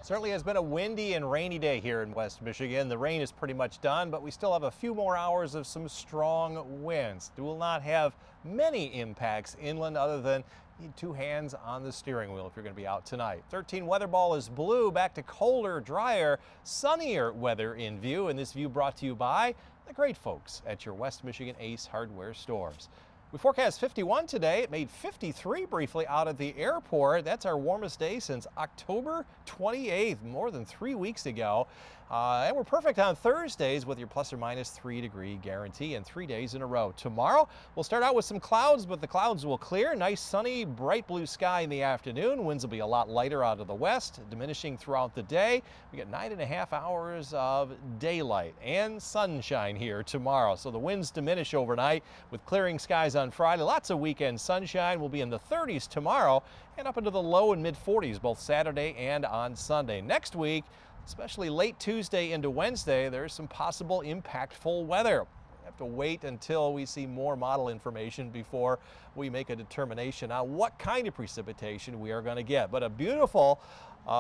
Certainly has been a windy and rainy day here in West Michigan. The rain is pretty much done, but we still have a few more hours of some strong winds. We will not have many impacts inland other than need two hands on the steering wheel if you're going to be out tonight. 13 weather ball is blue, back to colder, drier, sunnier weather in view, and this view brought to you by the great folks at your West Michigan Ace hardware stores. We forecast 51 today. It made 53 briefly out at the airport. That's our warmest day since October 28th, more than 3 weeks ago. And we're perfect on Thursdays with your plus or minus 3 degree guarantee and 3 days in a row. Tomorrow, we'll start out with some clouds, but the clouds will clear. Nice sunny, bright blue sky in the afternoon. Winds will be a lot lighter out of the west, diminishing throughout the day. We get 9.5 hours of daylight and sunshine here tomorrow. So the winds diminish overnight with clearing skies on Friday. Lots of weekend sunshine. Will be in the 30s tomorrow and up into the low and mid 40s both Saturday and on Sunday. Next week, especially late Tuesday into Wednesday, there's some possible impactful weather. We have to wait until we see more model information before we make a determination on what kind of precipitation we are going to get. But a beautiful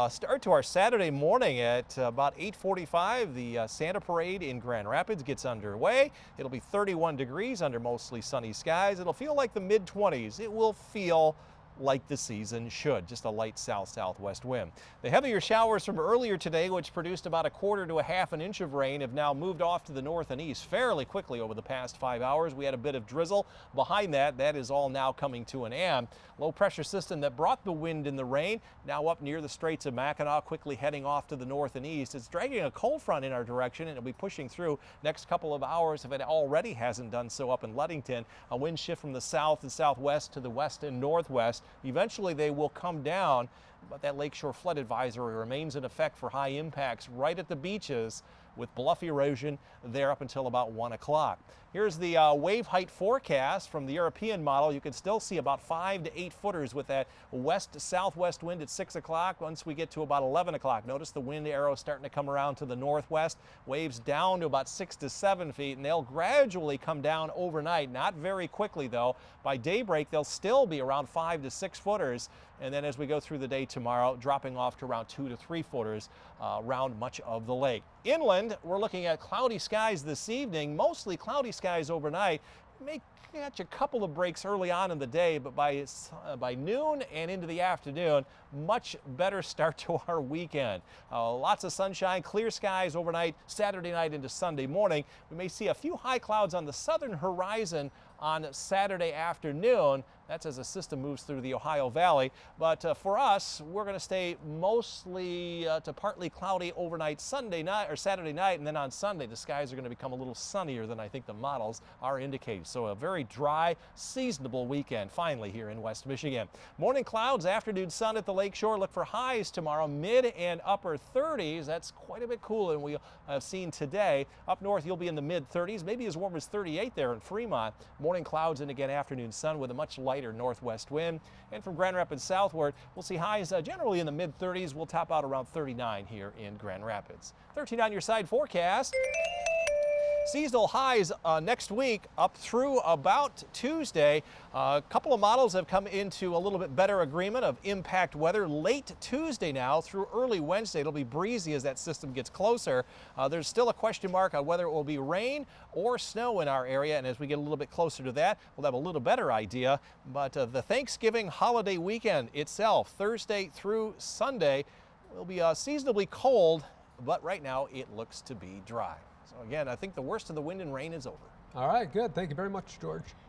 start to our Saturday morning at about 8:45. The Santa Parade in Grand Rapids gets underway. It'll be 31 degrees under mostly sunny skies. It'll feel like the mid-20s. It will feel like the season should, just a light south-southwest wind. The heavier showers from earlier today, which produced about 1/4 to 1/2 inch of rain, have now moved off to the north and east fairly quickly over the past 5 hours. We had a bit of drizzle behind that. That is all now coming to an end. Low pressure system that brought the wind and the rain now up near the Straits of Mackinac, quickly heading off to the north and east. It's dragging a cold front in our direction, and it'll be pushing through next couple of hours if it already hasn't done so up in Ludington. A wind shift from the south and southwest to the west and northwest. Eventually they will come down, but that lakeshore flood advisory remains in effect for high impacts right at the beaches with bluff erosion there up until about 1 o'clock. Here's the wave height forecast from the European model. You can still see about 5 to 8 footers with that west-southwest wind at 6 o'clock. Once we get to about 11 o'clock, notice the wind arrow starting to come around to the northwest. Waves down to about 6 to 7 feet, and they'll gradually come down overnight, not very quickly though. By daybreak, they'll still be around 5 to 6 footers, and then as we go through the day tomorrow, dropping off to around 2 to 3 footers around much of the lake. Inland, we're looking at cloudy skies this evening, mostly cloudy skies overnight. May catch a couple of breaks early on in the day, but by noon and into the afternoon, much better start to our weekend. Lots of sunshine, clear skies overnight, Saturday night into Sunday morning. We may see a few high clouds on the southern horizon on Saturday afternoon. That's as a system moves through the Ohio Valley. But for us, we're going to stay mostly to partly cloudy overnight Sunday night or Saturday night, and then on Sunday the skies are going to become a little sunnier than I think the models are indicating. So a very dry, seasonable weekend finally here in West Michigan. Morning clouds, afternoon sun at the lakeshore. Look for highs tomorrow, mid and upper 30s. That's quite a bit cooler than we have seen today. Up north, you'll be in the mid 30s, maybe as warm as 38 there in Fremont. Morning clouds and again afternoon sun with a much lighter northwest wind. And from Grand Rapids southward, we'll see highs generally in the mid 30s. We'll top out around 39 here in Grand Rapids. 13 on your side forecast. Seasonal highs next week up through about Tuesday. A couple of models have come into a little bit better agreement of impact weather late Tuesday now through early Wednesday. It'll be breezy as that system gets closer. There's still a question mark on whether it will be rain or snow in our area, and as we get a little bit closer to that, we'll have a little better idea. But the Thanksgiving holiday weekend itself, Thursday through Sunday, will be seasonably cold, but right now it looks to be dry. So again, I think the worst of the wind and rain is over. All right, good. Thank you very much, George.